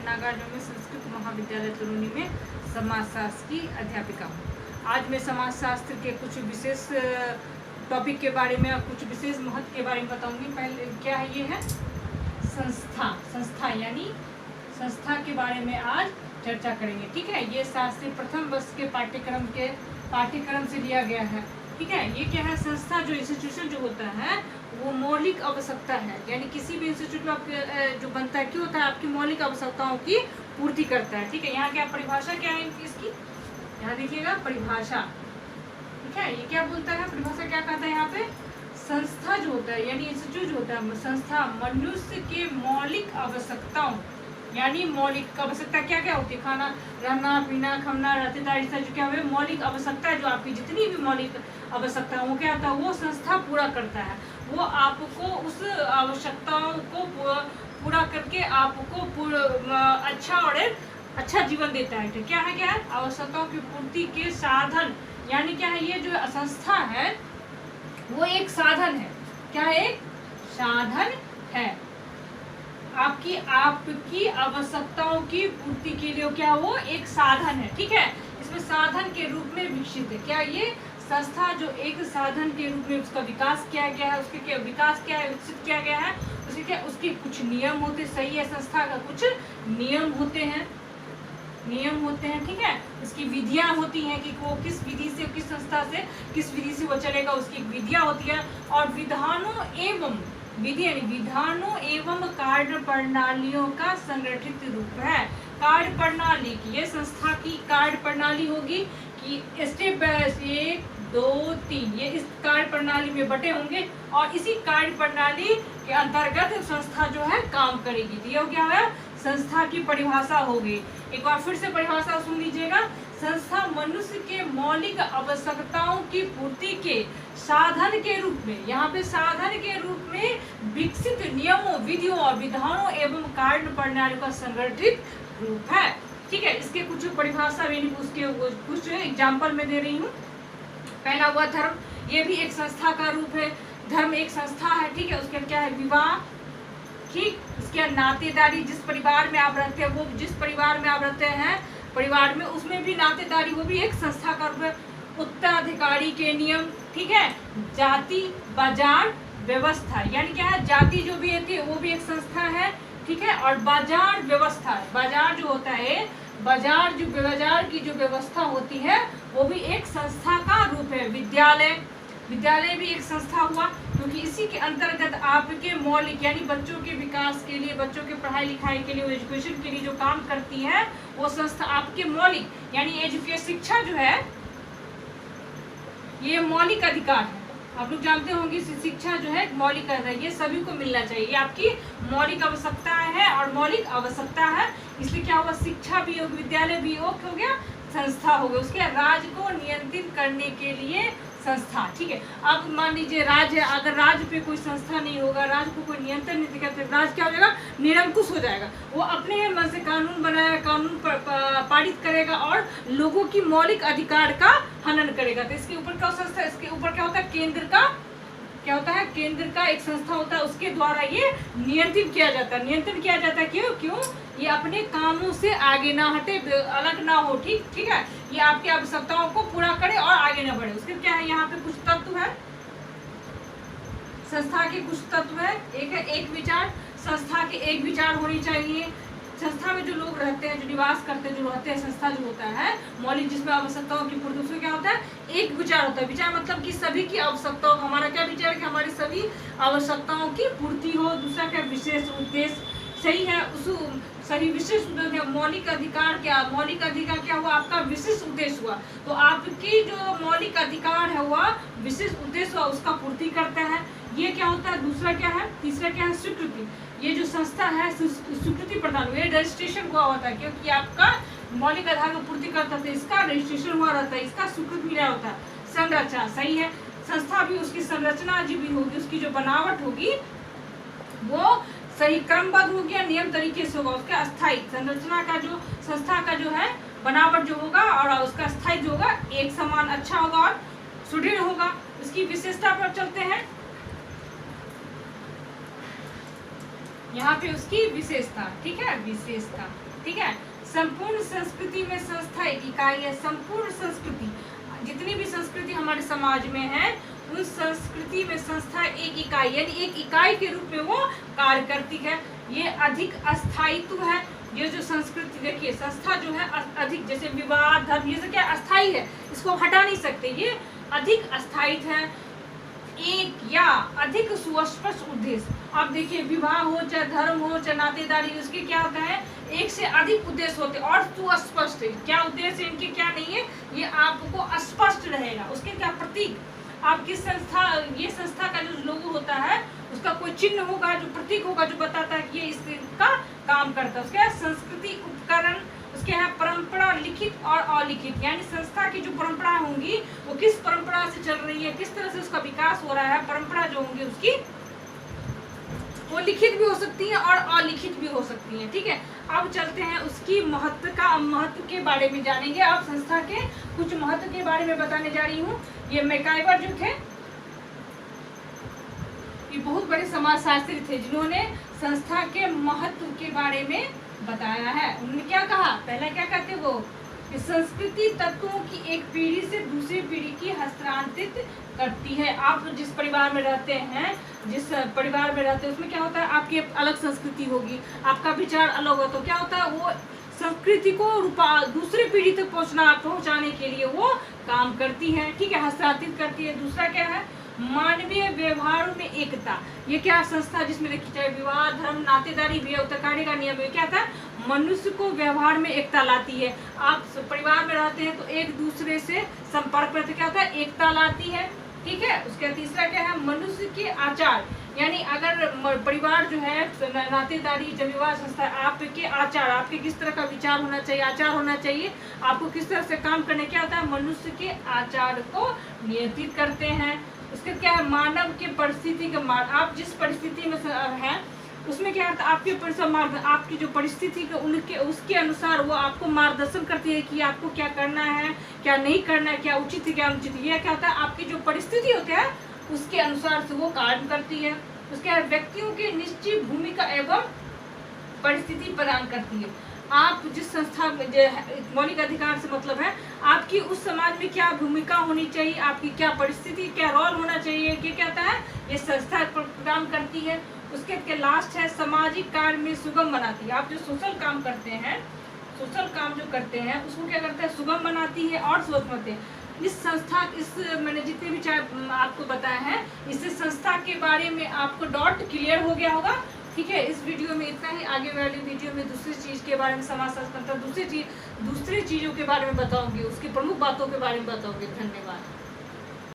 नागार्जुन में संस्कृत महाविद्यालय तरूनी में समाजशास्त्र की अध्यापिका हूँ। आज मैं समाजशास्त्र के कुछ विशेष टॉपिक के बारे में, कुछ विशेष महत्व के बारे में बताऊंगी। पहले क्या है, ये है संस्था यानी संस्था के बारे में आज चर्चा करेंगे। ठीक है, ये शास्त्री प्रथम वर्ष के पाठ्यक्रम से लिया गया है। ठीक है, ये क्या है, संस्था जो इंस्टीट्यूशन जो होता है वो मौलिक आवश्यकता है, यानी किसी भी इंस्टीट्यूट में जो बनता है क्यों होता है, आपकी मौलिक आवश्यकताओं की पूर्ति करता है। ठीक है, यहाँ क्या परिभाषा क्या है इसकी, यहाँ देखिएगा परिभाषा। ठीक है, ये क्या बोलता है, परिभाषा क्या कहता है यहाँ पे, संस्था जो होता है यानी इंस्टीट्यूट जो होता है, संस्था मनुष्य के मौलिक आवश्यकताओं, यानी मौलिक आवश्यकता क्या क्या होती है, खाना, रहना, पीना, खमना, रहतेदारी, जो क्या है मौलिक आवश्यकता है, जो आपकी जितनी भी मौलिक आवश्यकता है वो क्या होता है, वो संस्था पूरा करता है। वो आपको उस आवश्यकताओं को पूरा करके आपको अच्छा और अच्छा जीवन देता है। क्या है आवश्यकताओं की पूर्ति के साधन, यानी क्या है, ये जो संस्था है वो एक साधन है। क्या है, एक साधन है आपकी आवश्यकताओं की पूर्ति के लिए। क्या वो एक साधन है। ठीक है, इसमें साधन के रूप में विकसित है। क्या ये संस्था जो एक साधन के रूप में उसका विकास किया गया है, उसके क्या विकास क्या है, विकसित किया गया है, उसके क्या उसके कुछ नियम होते, सही है, संस्था का कुछ नियम होते हैं। ठीक है, इसकी विधियां होती हैं कि वो किस विधि से, किस संस्था से किस विधि से वो चलेगा, उसकी विधियां होती है। और विधानों एवं कार्य प्रणालियों का संगठित रूप है। कार्य प्रणाली की, ये संस्था की कार्य प्रणाली होगी कि स्टेप बाय 1 2 3 ये इस कार्य प्रणाली में बटे होंगे और इसी कार्य प्रणाली के अंतर्गत संस्था जो है काम करेगी। तो ये क्या है, संस्था की परिभाषा होगी। एक बार फिर से परिभाषा सुन लीजिएगा। संस्था मनुष्य के मौलिक आवश्यकताओं की पूर्ति के साधन के रूप में, यहाँ पे साधन के रूप में विकसित नियमों, विधियों और विधानों एवं कार्य प्रणाली का संगठित रूप है। ठीक है, इसके कुछ परिभाषा उसके कुछ एग्जाम्पल में दे रही हूँ। पहला हुआ धर्म, ये भी एक संस्था का रूप है। धर्म एक संस्था है। ठीक है, उसके क्या है, विवाह। ठीक, इसके नातेदारी, जिस परिवार में आप रहते हैं, वो जिस परिवार में आप रहते हैं परिवार में, उसमें भी नातेदारी, वो भी एक संस्था का रूप है। उत्तराधिकारी के नियम। ठीक है, जाति, बाजार व्यवस्था, यानी क्या है, जाति जो भी होती है वो भी एक संस्था है। ठीक है, और बाजार व्यवस्था, बाजार जो होता है, बाजार की जो व्यवस्था होती है वो भी एक संस्था का रूप है। विद्यालय भी एक संस्था हुआ, क्योंकि इसी के अंतर्गत आपके मौलिक यानी बच्चों के विकास के लिए, बच्चों के पढ़ाई लिखाई के लिए, एजुकेशन के लिए जो काम करती है वो संस्था आपके मौलिक यानी एजुकेशन, शिक्षा जो है ये मौलिक अधिकार है। आप लोग जानते होंगे शिक्षा जो है मौलिक अधिकार, ये सभी को मिलना चाहिए, ये आपकी मौलिक आवश्यकता है और मौलिक आवश्यकता है। इसलिए क्या हुआ, शिक्षा भी हो, विद्यालय भी हो गया, संस्था हो गया। उसके राज्य को नियंत्रित करने के लिए संस्था। ठीक है, अब मान लीजिए राज्य, अगर राज्य पे कोई संस्था नहीं होगा, राज्य को कोई नियंत्रण नहीं करते, राज्य क्या हो जाएगा, निरंकुश हो जाएगा। वो अपने मन से कानून बनाएगा, कानून पारित करेगा और लोगों की मौलिक अधिकार का हनन करेगा। तो इसके ऊपर क्या संस्था, इसके ऊपर क्या होता है, केंद्र का एक संस्था होता है, उसके द्वारा ये नियंत्रित किया जाता है। क्यों, ये अपने कामों से आगे ना हटे, अलग ना हो। ठीक है, ये आपकी आवश्यकताओं को पूरा करे और आगे ना बढ़े। उसके क्या है, यहाँ पे कुछ तत्व है, संस्था के कुछ तत्व है। एक है एक विचार, संस्था के एक विचार होनी चाहिए। संस्था में जो लोग रहते हैं, जो निवास करते हैं, जो रहते हैं, संस्था जो होता है मौलिक, जिसमें आवश्यकताओं की पूर्ति, उसमें क्या होता है, एक विचार होता है। विचार मतलब कि सभी की आवश्यकताओं, हमारा क्या विचार है कि हमारी सभी आवश्यकताओं की पूर्ति हो। दूसरा क्या, विशेष उद्देश्य, सही है, उस सही विशेष उद्देश्य। मौलिक अधिकार क्या हुआ, आपका विशेष उद्देश्य हुआ। तो आपकी जो मौलिक अधिकार है हुआ, विशेष उद्देश्य हुआ, उसका पूर्ति करता है। ये क्या होता है, दूसरा क्या है, तीसरा क्या है, स्वीकृति। ये जो संस्था है स्वीकृति प्रदान हुई, रजिस्ट्रेशन हुआ होता है, क्योंकि आपका मौलिक आधार को पूर्ति करता है, इसका रजिस्ट्रेशन हुआ रहता है, इसका स्वीकृति मिला होता है। संरचना, सही है, संस्था भी उसकी संरचना जो भी होगी, उसकी जो बनावट होगी वो सही क्रमबद्ध होगी, नियम तरीके से होगा। उसका अस्थायी संरचना का जो, संस्था का जो है बनावट जो होगा और उसका स्थायी जो होगा एक समान अच्छा होगा और सुदृढ़ होगा। उसकी विशेषता पर चलते हैं। यहाँ पे उसकी विशेषता, ठीक है, विशेषता, ठीक है। संपूर्ण संस्कृति में संस्था एक इकाई है। संपूर्ण संस्कृति, जितनी भी संस्कृति हमारे समाज में है, उन संस्कृति में संस्था एक इकाई, यानी एक इकाई के रूप में वो कार्य करती है। ये अधिक अस्थायित्व है। ये जो संस्कृति, देखिए संस्था जो है अधिक, जैसे विवाह, धर्म, ये सब क्या अस्थायी है, इसको हटा नहीं सकते, ये अधिक अस्थायी है। एक या अधिक सुस्पष्ट उद्देश्य, आप देखिए विवाह हो चाहे धर्म हो चाहे नातेदारी, उसके क्या होता है, एक से अधिक उद्देश्य होते हैं और सुस्पष्ट है। क्या उद्देश्य इनके क्या नहीं है, ये आपको स्पष्ट रहेगा। उसके क्या प्रतीक, आप किस संस्था, ये संस्था का जो लोगो होता है उसका कोई चिन्ह होगा, जो प्रतीक होगा, जो बताता है कि ये इसका काम करता है। उसके संस्कृति उपकरण, उसके यहाँ परंपरा लिखित और अलिखित, यानी संस्था की जो परंपरा होंगी वो किस परंपरा से चल रही है, किस तरह से उसका विकास हो रहा है। परंपरा जो होंगी उसकी वो लिखित भी हो सकती है और अलिखित भी हो सकती है, ठीक है। अब चलते हैं उसकी महत्व के बारे में जानेंगे। अब संस्था के कुछ महत्व के बारे में बताने जा रही हूँ। ये मैकाइवर जो थे, ये बहुत बड़े समाजशास्त्री थे जिन्होंने संस्था के महत्व के बारे में बताया है। उन्होंने क्या कहा, पहला क्या कहते वो कि संस्कृति तत्वों की एक पीढ़ी से दूसरी पीढ़ी की हस्तांतरित करती है। आप जिस परिवार में रहते हैं, जिस परिवार में रहते हैं उसमें क्या होता है, आपकी अलग संस्कृति होगी, आपका विचार अलग हो, तो क्या होता है वो संस्कृति को दूसरी पीढ़ी तक पहुंचाने के लिए वो काम करती है, ठीक है, हस्तांतरित करती है। दूसरा क्या है, मानवीय व्यवहार में एकता। ये क्या संस्था जिसमें देखिए चाहे विवाह, धर्म, नातेदारी भी है, उत्तरकार्य का नियम है, क्या था, मनुष्य को व्यवहार में एकता लाती है। आप परिवार में रहते हैं तो एक दूसरे से संपर्क में, तो क्या होता है, एकता लाती है, ठीक है। उसका तीसरा क्या है, मनुष्य के आचार, यानी अगर परिवार जो है, नातेदारी, जब विवाह संस्था, आपके आचार, आपके किस तरह का विचार होना चाहिए, आचार होना चाहिए, आपको किस तरह से काम करने, क्या होता है, मनुष्य के आचार को नियंत्रित करते हैं। उसके क्या है, मानव के परिस्थिति के आप जिस परिस्थिति में हैं उसमें क्या होता है, आपकी जो परिस्थिति के उनके उसके अनुसार वो आपको मार्गदर्शन करती है कि आपको क्या करना है, क्या नहीं करना है, क्या उचित है, क्या अनुचित है। ये क्या होता है, आपकी जो परिस्थिति होती है उसके अनुसार से वो कार्य करती है। उसके व्यक्तियों की निश्चित भूमिका एवं परिस्थिति प्रदान करती है। आप जिस संस्था में, मौलिक अधिकार से मतलब है आपकी उस समाज में क्या भूमिका होनी चाहिए, आपकी क्या परिस्थिति, क्या रोल होना चाहिए, ये क्या होता है, ये संस्था प्रदान करती है। उसके लास्ट है, सामाजिक कार्य में सुगम बनाती है। आप जो सोशल काम करते हैं, सोशल काम जो करते हैं उसको क्या करता है, सुगम बनाती है और सोचते हैं। इस संस्था, मैंने जितने भी चाहे आपको बताया है, इससे संस्था के बारे में आपको डाउट क्लियर हो गया होगा, ठीक है। इस वीडियो में इतना ही। आगे वाली वीडियो में दूसरी चीज़ के बारे में, समाजशास्त्र, दूसरी चीज़ों के बारे में बताऊंगी, उसकी प्रमुख बातों के बारे में बताऊंगी। धन्यवाद।